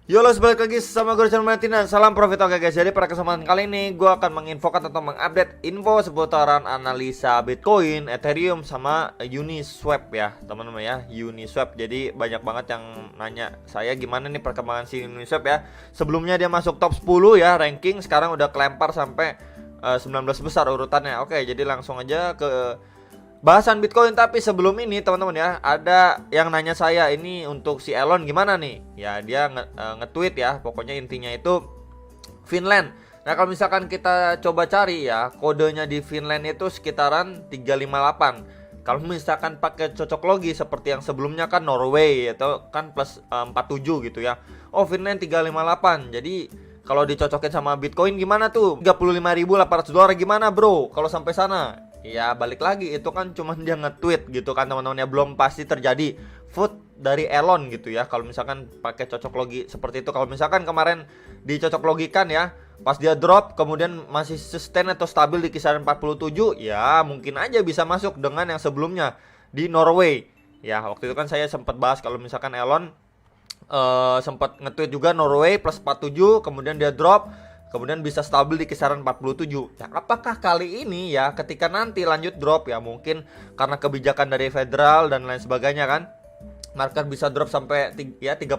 Yo, balik lagi sama gue Richard Martina. Salam profit, oke guys. Jadi pada kesempatan kali ini gue akan menginfokan atau mengupdate info seputaran analisa Bitcoin, Ethereum, sama Uniswap ya teman-teman ya. Uniswap. Jadi banyak banget yang nanya saya gimana nih perkembangan si Uniswap ya. Sebelumnya dia masuk top 10 ya ranking, sekarang udah kelempar sampai 19 besar urutannya. Oke, jadi langsung aja ke bahasan Bitcoin. Tapi sebelum ini teman-teman ya, ada yang nanya saya ini untuk si Elon gimana nih. Ya dia nge-tweet ya, pokoknya intinya itu Finland. Nah kalau misalkan kita coba cari ya, kodenya di Finland itu sekitaran 358. Kalau misalkan pakai cocok logi seperti yang sebelumnya kan Norway atau kan plus 47 gitu ya. Oh Finland 358. Jadi kalau dicocokin sama Bitcoin gimana tuh? 35.800 dolar gimana bro? Kalau sampai sana? Ya balik lagi itu kan cuma dia nge-tweet gitu kan teman-teman ya, belum pasti terjadi food dari Elon gitu ya. Kalau misalkan pakai cocok logi seperti itu, kalau misalkan kemarin dicocok logikan ya, pas dia drop kemudian masih sustain atau stabil di kisaran 47, ya mungkin aja bisa masuk dengan yang sebelumnya di Norway. Ya waktu itu kan saya sempat bahas kalau misalkan Elon sempat nge-tweet juga Norway plus 47, kemudian dia drop, kemudian bisa stabil di kisaran 47. Ya, apakah kali ini ya ketika nanti lanjut drop ya, mungkin karena kebijakan dari federal dan lain sebagainya kan, market bisa drop sampai ya 36.000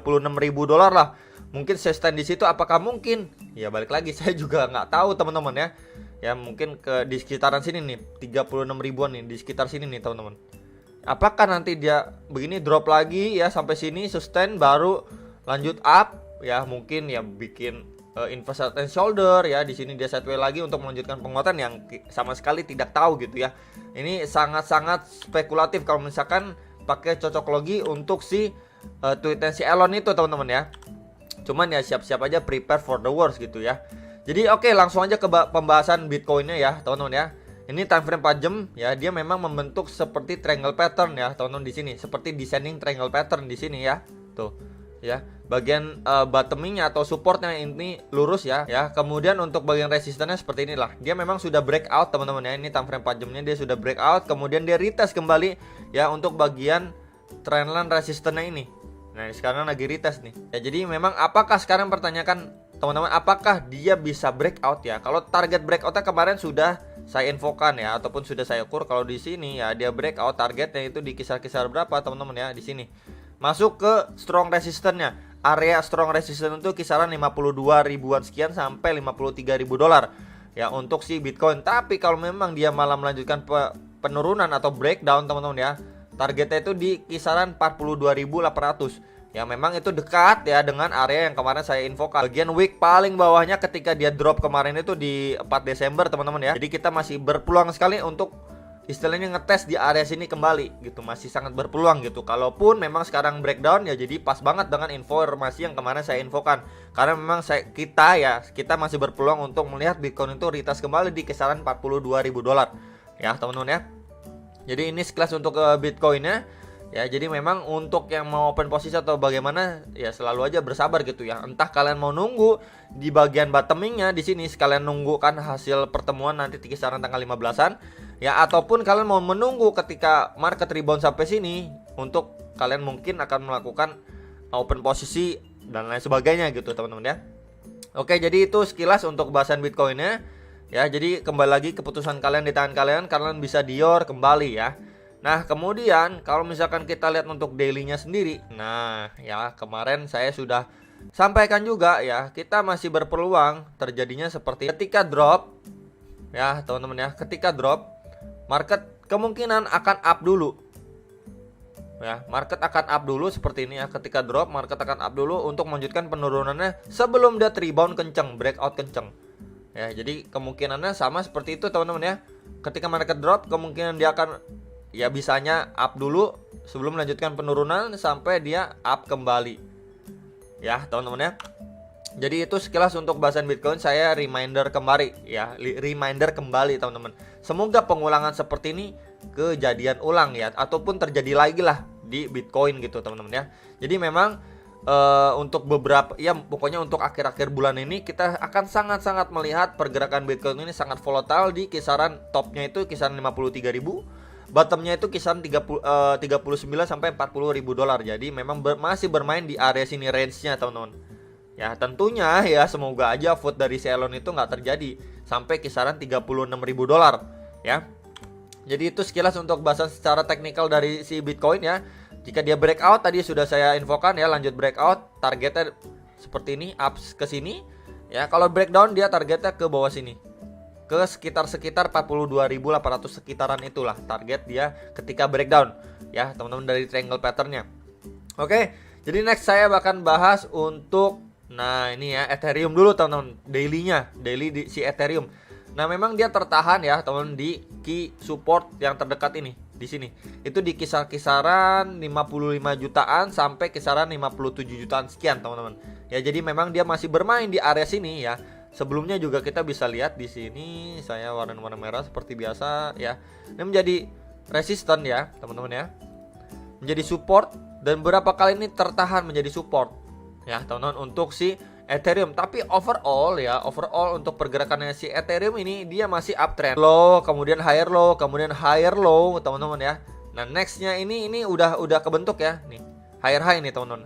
dolar lah. Mungkin sustain di situ, apakah mungkin? Ya balik lagi saya juga nggak tahu teman-teman ya. Ya mungkin di sekitaran sini nih 36 ribuan nih, di sekitar sini nih teman-teman. Apakah nanti dia begini drop lagi ya sampai sini sustain baru lanjut up ya, mungkin ya bikin inverse head and shoulder ya, di sini dia sideways lagi untuk melanjutkan penguatan yang sama sekali tidak tahu gitu ya. Ini sangat-sangat spekulatif kalau misalkan pakai cocok logi untuk si tweetnya si Elon itu teman-teman ya. Cuman ya siap-siap aja, prepare for the worst gitu ya. Jadi oke, langsung aja ke pembahasan Bitcoinnya ya teman-teman ya. Ini time frame 4 jam ya, dia memang membentuk seperti triangle pattern ya teman-teman di sini, seperti descending triangle pattern di sini ya. Tuh ya, bagian bottomingnya atau supportnya ini lurus ya. Kemudian untuk bagian resistannya seperti inilah, dia memang sudah breakout teman-teman ya. Ini time frame 4 jamnya dia sudah breakout, kemudian dia retest kembali ya untuk bagian trendline resistannya ini. Nah sekarang lagi retest nih ya. Jadi memang apakah sekarang pertanyakan teman-teman, apakah dia bisa breakout ya? Kalau target breakoutnya kemarin sudah saya infokan ya, ataupun sudah saya ukur. Kalau di sini ya dia breakout, targetnya itu di kisar-kisar berapa teman-teman ya, di sini masuk ke strong resistance-nya. Area strong resistance itu kisaran 52 ribuan sekian sampai 53 ribu dolar ya untuk si Bitcoin. Tapi kalau memang dia malah melanjutkan penurunan atau breakdown teman-teman ya, targetnya itu di kisaran 42.800. Ya memang itu dekat ya dengan area yang kemarin saya infokan. Bagian wick paling bawahnya ketika dia drop kemarin itu di 4 Desember teman-teman ya. Jadi kita masih berpeluang sekali untuk istilahnya ngetes di area sini kembali gitu, masih sangat berpeluang gitu. Kalaupun memang sekarang breakdown ya, jadi pas banget dengan informasi yang kemarin saya infokan. Karena memang kita masih berpeluang untuk melihat Bitcoin itu retest kembali di kisaran 42.000 dolar ya teman-teman ya. Jadi ini sekelas untuk Bitcoinnya ya. Jadi memang untuk yang mau open posisi atau bagaimana ya selalu aja bersabar gitu ya. Entah kalian mau nunggu di bagian bottomingnya di sini, sekalian nunggu kan hasil pertemuan nanti di kisaran tanggal 15-an ya, ataupun kalian mau menunggu ketika market rebound sampai sini untuk kalian mungkin akan melakukan open posisi dan lain sebagainya gitu teman-teman ya. Oke, jadi itu sekilas untuk bahasan Bitcoinnya ya. Jadi kembali lagi, keputusan kalian di tangan kalian, kalian bisa dior kembali ya. Nah kemudian kalau misalkan kita lihat untuk dailynya sendiri, nah ya kemarin saya sudah sampaikan juga ya, kita masih berpeluang terjadinya seperti ketika drop ya teman-teman ya. Ketika drop, market kemungkinan akan up dulu ya, market akan up dulu seperti ini ya. Ketika drop, market akan up dulu untuk melanjutkan penurunannya sebelum dia rebound kenceng, breakout kenceng ya. Jadi kemungkinannya sama seperti itu teman-teman ya. Ketika market drop, kemungkinan dia akan ya bisanya up dulu sebelum melanjutkan penurunan sampai dia up kembali ya teman-teman ya. Jadi itu sekilas untuk bahasan Bitcoin. Saya reminder kembali ya, reminder kembali teman-teman, semoga pengulangan seperti ini kejadian ulang ya, ataupun terjadi lagi lah di Bitcoin gitu teman-teman ya. Jadi memang untuk beberapa ya, pokoknya untuk akhir-akhir bulan ini kita akan sangat-sangat melihat pergerakan Bitcoin ini sangat volatile di kisaran topnya itu kisaran 53.000, bottomnya itu kisaran 39 sampai 40.000 dolar. Jadi memang masih bermain di area sini range-nya teman-teman Ya tentunya ya semoga aja vote dari si Elon itu nggak terjadi sampai kisaran 36.000 dolar ya. Jadi itu sekilas untuk bahasan secara teknikal dari si Bitcoin ya. Jika dia breakout tadi sudah saya infokan ya, lanjut breakout targetnya seperti ini, up ke sini ya. Kalau breakdown dia targetnya ke bawah sini, ke sekitar 42.800 sekitaran, itulah target dia ketika breakdown ya teman-teman dari triangle patternnya. Oke, jadi next saya akan bahas untuk ini ya Ethereum dulu teman-teman, daily di si Ethereum. Nah memang dia tertahan ya teman-teman di key support yang terdekat ini di sini. Itu di kisaran 55 jutaan sampai kisaran 57 jutaan sekian teman-teman. Ya jadi memang dia masih bermain di area sini ya. Sebelumnya juga kita bisa lihat di sini saya warna merah seperti biasa ya. Ini menjadi resisten ya teman-teman ya. Menjadi support dan beberapa kali ini tertahan menjadi support ya teman-teman untuk si Ethereum. Tapi overall untuk pergerakannya si Ethereum ini dia masih uptrend, low kemudian higher low teman-teman ya. Nah nextnya ini udah kebentuk ya nih, higher high nih teman-teman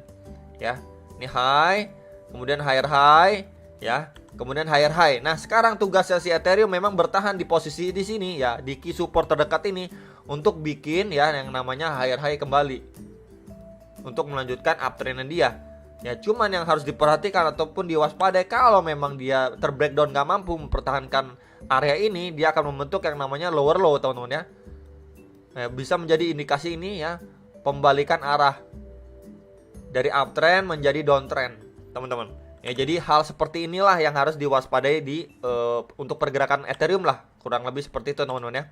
ya. Ini high kemudian higher high ya, kemudian higher high. Nah sekarang tugasnya si Ethereum memang bertahan di posisi di sini ya, di key support terdekat ini untuk bikin ya yang namanya higher high kembali untuk melanjutkan uptrendnya dia. Ya cuman yang harus diperhatikan ataupun diwaspadai, kalau memang dia terbreakdown gak mampu mempertahankan area ini, dia akan membentuk yang namanya lower low teman-teman ya. Bisa menjadi indikasi ini ya, pembalikan arah dari uptrend menjadi downtrend teman-teman. Ya jadi hal seperti inilah yang harus diwaspadai di untuk pergerakan Ethereum lah, kurang lebih seperti itu teman-teman ya.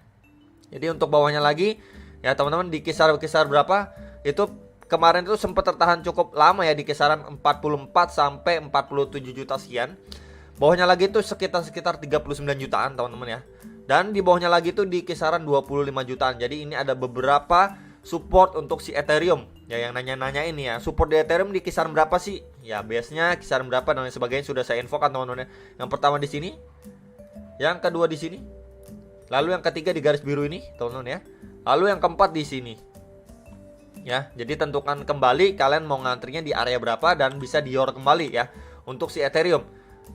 Jadi untuk bawahnya lagi ya teman-teman di kisar berapa itu kemarin itu sempat tertahan cukup lama ya di kisaran 44 sampai 47 juta sekian. Bawahnya lagi itu sekitar 39 jutaan teman-teman ya. Dan di bawahnya lagi itu di kisaran 25 jutaan. Jadi ini ada beberapa support untuk si Ethereum. Ya yang nanya-nanya ini ya, support di Ethereum di kisaran berapa sih? Ya base-nya kisaran berapa dan lain sebagainya sudah saya infokan teman-teman ya. Yang pertama di sini, yang kedua di sini, lalu yang ketiga di garis biru ini teman-teman ya. Lalu yang keempat di sini. Ya, jadi tentukan kembali kalian mau ngantrinya di area berapa dan bisa dior kembali ya untuk si Ethereum.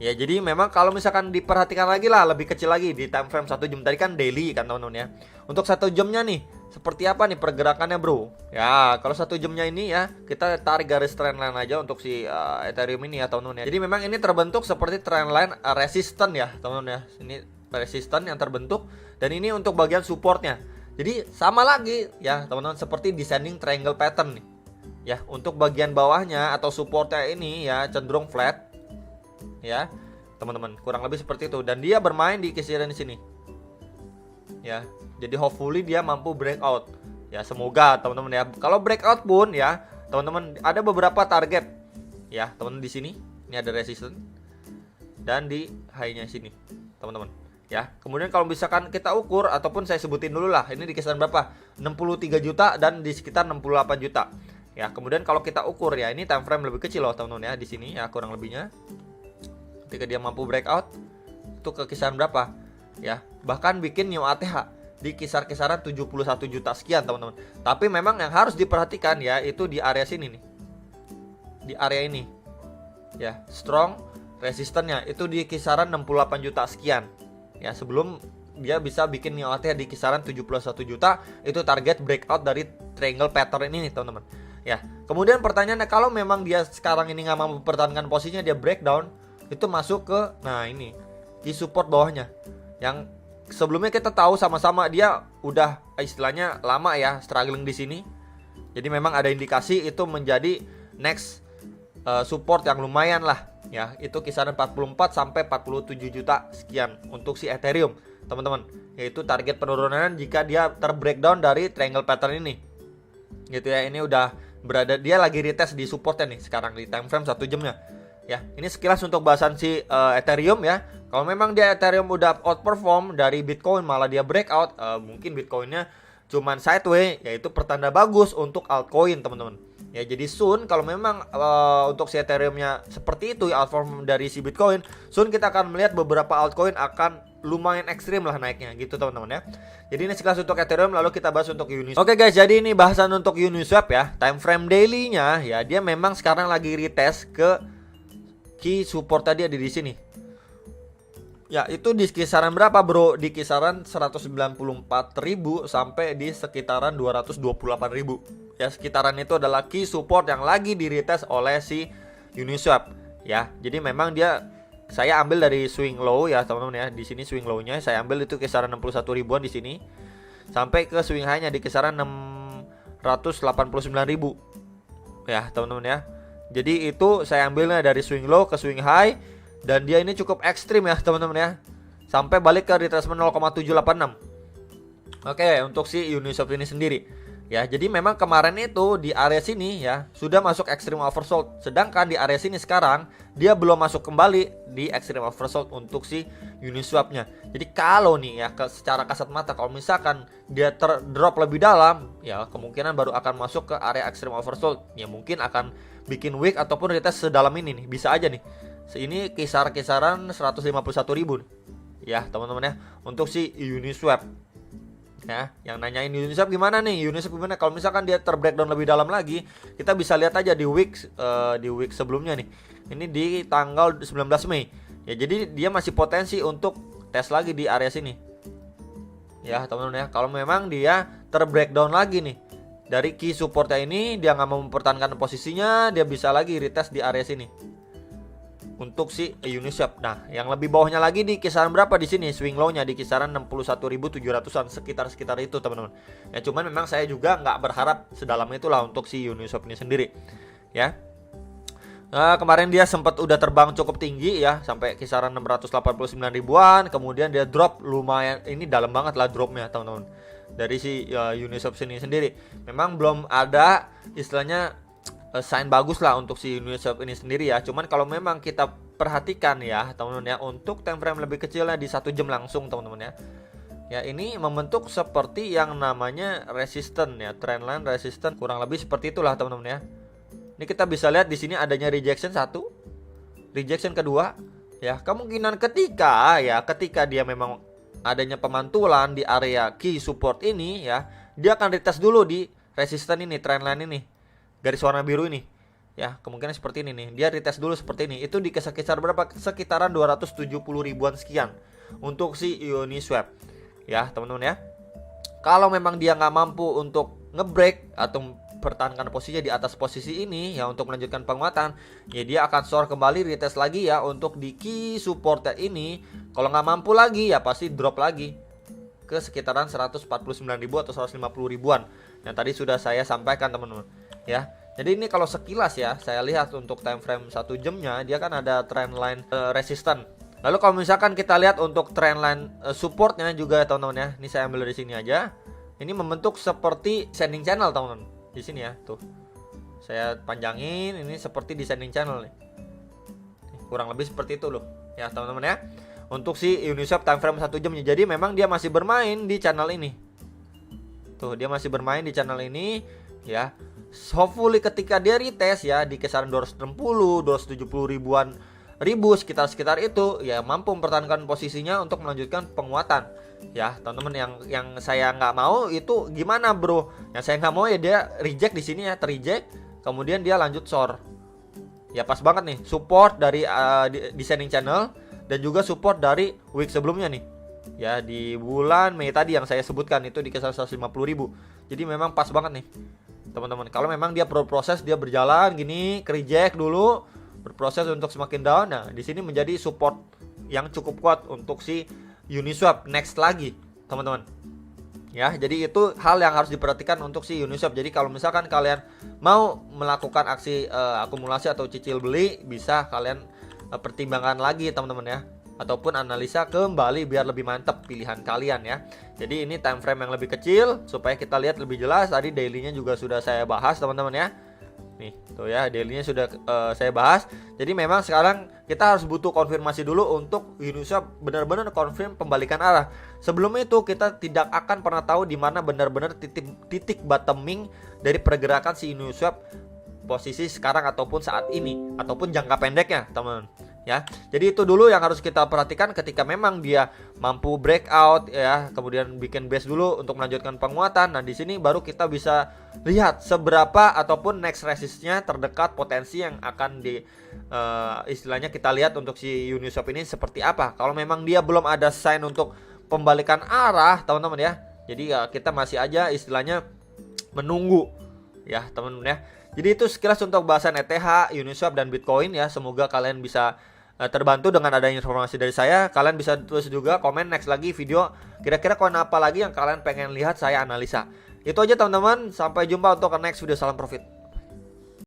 Ya, jadi memang kalau misalkan diperhatikan lagi lah lebih kecil lagi di time frame 1 jam tadi kan daily kan teman-teman ya. Untuk 1 jamnya nih seperti apa nih pergerakannya bro? Ya, kalau 1 jamnya ini ya kita tarik garis trendline aja untuk si Ethereum ini ya teman-teman ya. Jadi memang ini terbentuk seperti trendline resisten ya teman-teman ya. Ini resisten yang terbentuk dan ini untuk bagian supportnya. Jadi sama lagi ya teman-teman seperti descending triangle pattern nih. Ya, untuk bagian bawahnya atau supportnya ini ya cenderung flat. Ya, teman-teman, kurang lebih seperti itu dan dia bermain di kisaran di sini. Ya, jadi hopefully dia mampu breakout. Ya, semoga teman-teman ya. Kalau breakout pun ya, teman-teman ada beberapa target. Ya, teman-teman di sini. Ini ada resistance dan di high-nya sini, teman-teman. Ya, kemudian kalau misalkan kita ukur ataupun saya sebutin dulu lah, ini di kisaran berapa? 63 juta dan di sekitar 68 juta. Ya, kemudian kalau kita ukur ya, ini time frame lebih kecil loh teman-teman ya di sini ya kurang lebihnya. Ketika dia mampu breakout itu ke kisaran berapa? Ya, bahkan bikin new ATH di kisaran 71 juta sekian teman-teman. Tapi memang yang harus diperhatikan ya itu di area sini nih. Di area ini. Ya, strong resistennya itu di kisaran 68 juta sekian. Ya, sebelum dia bisa bikin new ATH di kisaran 71 juta, itu target breakout dari triangle pattern ini nih teman-teman. Ya, kemudian pertanyaannya kalau memang dia sekarang ini nggak mampu mempertahankan posisinya, dia breakdown, itu masuk ke ini di support bawahnya. Yang sebelumnya kita tahu sama-sama dia udah istilahnya lama ya struggling di sini. Jadi memang ada indikasi itu menjadi next support yang lumayan lah. Ya, itu kisaran 44 sampai 47 juta sekian untuk si Ethereum, teman-teman. Yaitu target penurunan jika dia terbreakdown dari triangle pattern ini. Gitu ya, ini udah berada, dia lagi retest di supportnya nih sekarang di time frame 1 jamnya. Ya, ini sekilas untuk bahasan si Ethereum ya. Kalau memang dia Ethereum udah outperform dari Bitcoin malah dia breakout, mungkin Bitcoinnya cuman sideways, yaitu pertanda bagus untuk altcoin, teman-teman. Ya, jadi soon kalau memang untuk si Ethereum-nya seperti itu ya outperform dari si Bitcoin, soon kita akan melihat beberapa altcoin akan lumayan ekstrim lah naiknya gitu teman-teman ya. Jadi ini sekilas untuk Ethereum, lalu kita bahas untuk Uniswap. Oke guys, jadi ini bahasan untuk Uniswap ya. Time frame daily-nya ya dia memang sekarang lagi retest ke key support tadi ada di sini. Ya, itu di kisaran berapa, Bro? Di kisaran 194.000 sampai di sekitaran 228.000. Ya, sekitaran itu adalah key support yang lagi di retest oleh si Uniswap. Ya, jadi memang saya ambil dari swing low ya, teman-teman ya. Di sini swing low-nya saya ambil itu kisaran 61 ribuan di sini. Sampai ke swing high-nya di kisaran 689.000. Ya, teman-teman ya. Jadi itu saya ambilnya dari swing low ke swing high. Dan dia ini cukup ekstrim ya teman-teman ya. Sampai balik ke retracement 0,786. Oke, untuk si Uniswap ini sendiri. Ya, jadi memang kemarin itu di area sini ya sudah masuk extreme oversold. Sedangkan di area sini sekarang dia belum masuk kembali di extreme oversold untuk si Uniswap-nya. Jadi kalau nih ya secara kasat mata kalau misalkan dia drop lebih dalam, ya kemungkinan baru akan masuk ke area extreme oversold. Ya mungkin akan bikin wick ataupun retest sedalam ini nih. Bisa aja nih. Ini kisaran 151.000 ya teman-teman ya untuk si Uniswap. Ya, yang nanyain Uniswap gimana nih? Uniswap gimana? Kalau misalkan dia terbreakdown lebih dalam lagi, kita bisa lihat aja di week sebelumnya nih. Ini di tanggal 19 Mei. Ya, jadi dia masih potensi untuk tes lagi di area sini. Ya, teman-teman ya. Kalau memang dia terbreakdown lagi nih dari key supportnya ini, dia nggak mau mempertahankan posisinya, dia bisa lagi retest di area sini. Untuk si Uniswap. Nah, yang lebih bawahnya lagi di kisaran berapa di sini? Swing low-nya di kisaran 61.700-an, sekitar itu, teman-teman. Ya, cuman memang saya juga nggak berharap sedalam itulah untuk si Uniswap ini sendiri. Ya. Nah, kemarin dia sempat udah terbang cukup tinggi ya, sampai kisaran 689 ribuan, kemudian dia drop lumayan, ini dalam banget lah dropnya, teman-teman. Dari si Uniswap sini sendiri. Memang belum ada istilahnya sign bagus lah untuk si Uniswap ini sendiri ya. Cuman kalau memang kita perhatikan ya teman-teman ya, untuk time frame lebih kecilnya di 1 jam langsung teman-teman ya. Ya ini membentuk seperti yang namanya resistance ya, trendline resistance, kurang lebih seperti itulah teman-teman ya. Ini kita bisa lihat di sini adanya rejection 1, rejection kedua ya. Kemungkinan ketika dia memang adanya pemantulan di area key support ini ya, dia akan retest dulu di resistance ini, trendline ini, garis warna biru ini ya, kemungkinan seperti ini nih. Dia retest dulu seperti ini. Itu di kisaran berapa? Sekitaran 270 ribuan sekian untuk si Uniswap ya teman-teman ya. Kalau memang dia nggak mampu untuk ngebreak atau pertahankan posisinya di atas posisi ini ya untuk melanjutkan penguatan, ya dia akan store kembali, retest lagi ya untuk di key support ini. Kalau nggak mampu lagi ya pasti drop lagi ke sekitaran 149.000 atau 150 ribuan yang tadi sudah saya sampaikan teman-teman ya. Jadi ini kalau sekilas ya saya lihat untuk time frame 1 jamnya dia kan ada trendline resistance. Lalu kalau misalkan kita lihat untuk trendline supportnya juga teman-teman ya. Ini saya ambil dari sini aja. Ini membentuk seperti descending channel teman-teman. Di sini ya, tuh. Saya panjangin, ini seperti descending channel nih. Kurang lebih seperti itu loh. Ya, teman-teman ya. Untuk si Uniswap time frame 1 jamnya. Jadi memang dia masih bermain di channel ini. Tuh, dia masih bermain di channel ini ya. Hopefully ketika dia retest ya di kisaran 260, 270 ribu sekitar itu ya mampu mempertahankan posisinya untuk melanjutkan penguatan. Ya teman-teman, yang saya nggak mau itu gimana bro? Yang saya nggak mau ya dia reject di sini ya, terreject, kemudian dia lanjut short. Ya pas banget nih support dari descending channel dan juga support dari week sebelumnya nih. Ya di bulan Mei tadi yang saya sebutkan itu di kisaran 150.000. Jadi memang pas banget nih teman-teman. Kalau memang dia berproses, dia berjalan gini, reject dulu, berproses untuk semakin down. Nah di sini menjadi support yang cukup kuat untuk si Uniswap next lagi teman-teman ya. Jadi itu hal yang harus diperhatikan untuk si Uniswap. Jadi kalau misalkan kalian mau melakukan aksi akumulasi atau cicil beli, bisa kalian pertimbangkan lagi teman-teman ya, ataupun analisa kembali biar lebih mantap pilihan kalian ya. Jadi ini time frame yang lebih kecil supaya kita lihat lebih jelas. Tadi dailynya juga sudah saya bahas teman-teman ya. Nih tuh ya, dailynya sudah saya bahas. Jadi memang sekarang kita harus butuh konfirmasi dulu untuk Uniswap benar-benar konfirm pembalikan arah. Sebelum itu kita tidak akan pernah tahu di mana benar-benar titik bottoming dari pergerakan si Uniswap posisi sekarang ataupun saat ini ataupun jangka pendeknya teman-teman ya. Jadi itu dulu yang harus kita perhatikan ketika memang dia mampu breakout ya, kemudian bikin base dulu untuk melanjutkan penguatan. Nah, di sini baru kita bisa lihat seberapa ataupun next resistnya terdekat potensi yang akan istilahnya kita lihat untuk si Uniswap ini seperti apa. Kalau memang dia belum ada sign untuk pembalikan arah, teman-teman ya. Jadi kita masih aja istilahnya menunggu ya, teman-teman ya. Jadi itu sekilas untuk bahasan ETH, Uniswap dan Bitcoin ya. Semoga kalian bisa terbantu dengan adanya informasi dari saya. Kalian bisa tulis juga komen next lagi video kira-kira koin apa lagi yang kalian pengen lihat saya analisa. Itu aja teman-teman, sampai jumpa untuk next video. Salam profit.